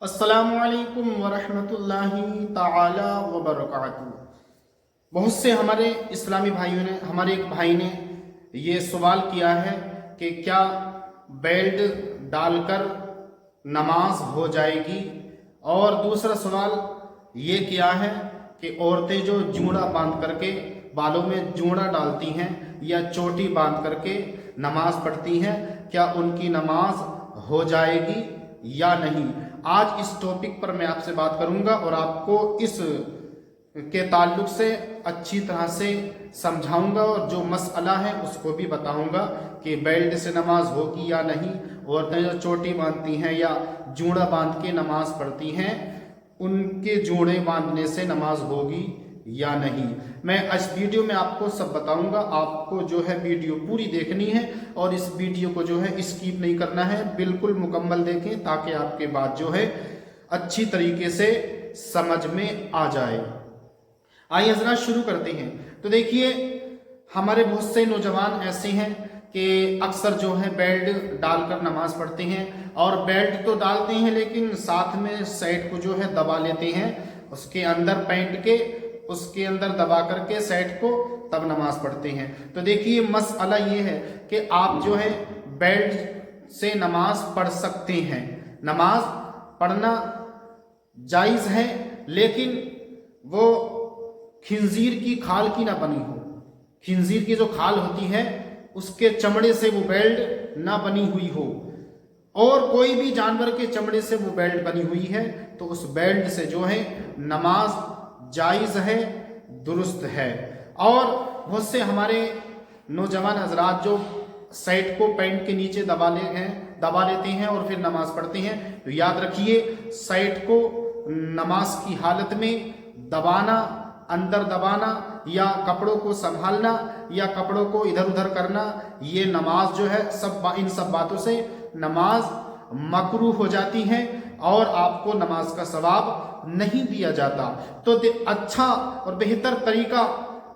अस्सलामुअलैकुम वरहमतुल्लाहि ताला वबरकातुहू। बहुत से हमारे इस्लामी भाइयों ने, हमारे एक भाई ने ये सवाल किया है कि क्या बेल्ट डालकर नमाज हो जाएगी, और दूसरा सवाल ये किया है कि औरतें जो जूड़ा बांध करके बालों में जूड़ा डालती हैं या चोटी बांध करके नमाज पढ़ती हैं, क्या उनकी नमाज हो जाएगी या नहीं। आज इस टॉपिक पर मैं आपसे बात करूंगा और आपको इस के ताल्लुक से अच्छी तरह से समझाऊंगा और जो मसला है उसको भी बताऊंगा कि बेल्ट से नमाज होगी या नहीं, औरतें जो चोटी बांधती हैं या जूड़ा बांध के नमाज पढ़ती हैं उनके जूड़े बांधने से नमाज होगी या नहीं। मैं इस वीडियो में आपको सब बताऊंगा। आपको जो है वीडियो पूरी देखनी है और इस वीडियो को जो है स्किप नहीं करना है, बिल्कुल मुकम्मल देखें ताकि आपके बात जो है अच्छी तरीके से समझ में आ जाए। आइए हजरात शुरू करते हैं। तो देखिए, हमारे बहुत से नौजवान ऐसे हैं कि अक्सर जो है बेल्ट डालकर नमाज पढ़ते हैं, और बेल्ट तो डालते हैं लेकिन साथ में शर्ट को जो है दबा लेते हैं, उसके अंदर पैंट के उसके अंदर दबा करके शर्ट को तब नमाज पढ़ते हैं। तो देखिए, मसला ये है कि आप जो है बेल्ट से नमाज पढ़ सकते हैं, नमाज पढ़ना जायज़ है, लेकिन वो खिंजीर की खाल की ना बनी हो। खिंजीर की जो खाल होती है उसके चमड़े से वो बेल्ट ना बनी हुई हो, और कोई भी जानवर के चमड़े से वो बेल्ट बनी हुई है तो उस बेल्ट से जो है नमाज जायज़ है, दुरुस्त है। और बहुत से हमारे नौजवान हजरात जो शर्ट को पैंट के नीचे दबा लेते हैं और फिर नमाज पढ़ते हैं, तो याद रखिए, शर्ट को नमाज की हालत में दबाना, अंदर दबाना या कपड़ों को संभालना या कपड़ों को इधर उधर करना, ये नमाज जो है इन सब बातों से नमाज मकरूह हो जाती है और आपको नमाज का सवाब नहीं दिया जाता। तो अच्छा और बेहतर तरीका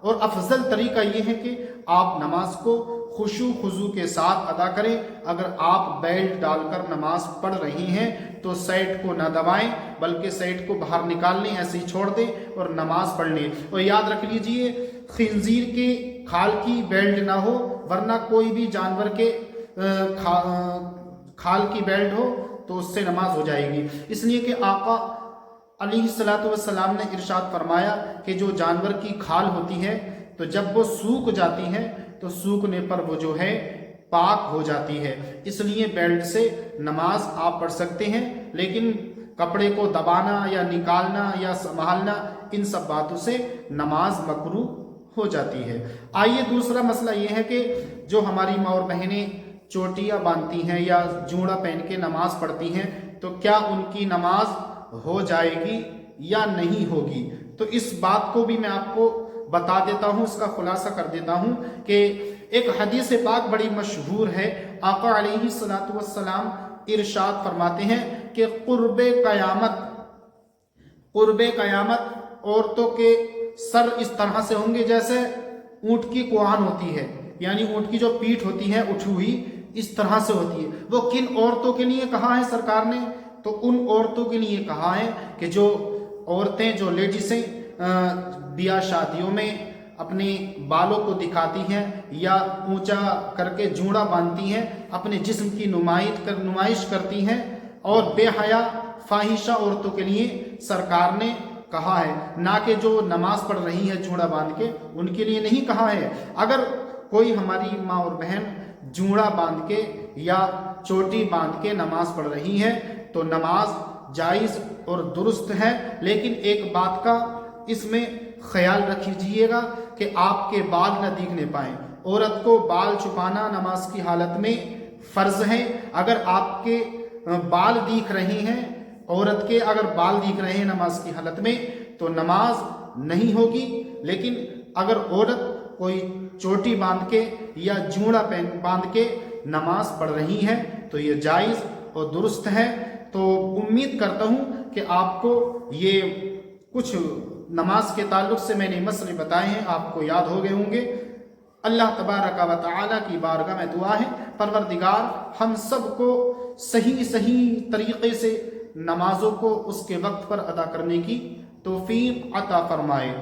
और अफजल तरीका ये है कि आप नमाज को खुशू खुजू के साथ अदा करें। अगर आप बेल्ट डालकर नमाज पढ़ रही हैं तो शर्ट को न दबाएं, बल्कि शर्ट को बाहर निकाल लें, ऐसे ही छोड़ दें और नमाज पढ़ लें। और याद रख लीजिए, खिंजीर के खाल की बेल्ट ना हो, वरना कोई भी जानवर के खाल की बेल्ट हो तो उससे नमाज हो जाएगी। इसलिए कि आका अलैहिस्सलातु वस्सलाम ने इरशाद फरमाया कि जो जानवर की खाल होती है तो जब वो सूख जाती है तो सूखने पर वो जो है पाक हो जाती है। इसलिए बेल्ट से नमाज आप पढ़ सकते हैं, लेकिन कपड़े को दबाना या निकालना या संभालना, इन सब बातों से नमाज मकरूह हो जाती है। आइए दूसरा मसला ये है कि जो हमारी माँ और बहनें चोटियाँ बांधती हैं या जूड़ा पहन के नमाज पढ़ती हैं, तो क्या उनकी नमाज हो जाएगी या नहीं होगी। तो इस बात को भी मैं आपको बता देता हूँ, इसका खुलासा कर देता हूँ कि एक हदीस पाक बड़ी मशहूर है। आका अलैहिस्सलातु वस्सलाम इरशाद फरमाते हैं कि कुर्बे क़यामत औरतों के सर इस तरह से होंगे जैसे ऊंट की कुआन होती है, यानी ऊंट की जो पीठ होती है उठी हुई इस तरह से होती है। वो किन औरतों के लिए कहा है सरकार ने? तो उन औरतों के लिए कहा है कि जो औरतें, जो लेडीसें ब्याह शादियों में अपने बालों को दिखाती हैं या ऊंचा करके जूड़ा बांधती हैं, अपने जिस्म की नुमाइश करती हैं, और बेहया फाहिशा औरतों के लिए सरकार ने कहा है, ना कि जो नमाज पढ़ रही है जूड़ा बांध के, उनके लिए नहीं कहा है। अगर कोई हमारी माँ और बहन जूड़ा बांध के या चोटी बांध के नमाज पढ़ रही है तो नमाज जायज़ और दुरुस्त है, लेकिन एक बात का इसमें ख्याल रखिएगा कि आपके बाल न दिखने पाए। औरत को बाल छुपाना नमाज की हालत में फ़र्ज है। अगर आपके बाल दिख रहे हैं, औरत के अगर बाल दिख रहे हैं नमाज की हालत में, तो नमाज नहीं होगी। लेकिन अगर औरत कोई चोटी बांध के या जूड़ा बांध के नमाज पढ़ रही है तो ये जायज़ और दुरुस्त है। तो उम्मीद करता हूँ कि आपको ये कुछ नमाज के ताल्लुक से मैंने मसले बताए हैं आपको याद हो गए होंगे। अल्लाह तबारक व तआला की बारगाह में दुआ है, परवरदिगार हम सब को सही तरीके से نمازوں کو اس کے وقت پر ادا کرنے کی توفیق عطا فرمائے۔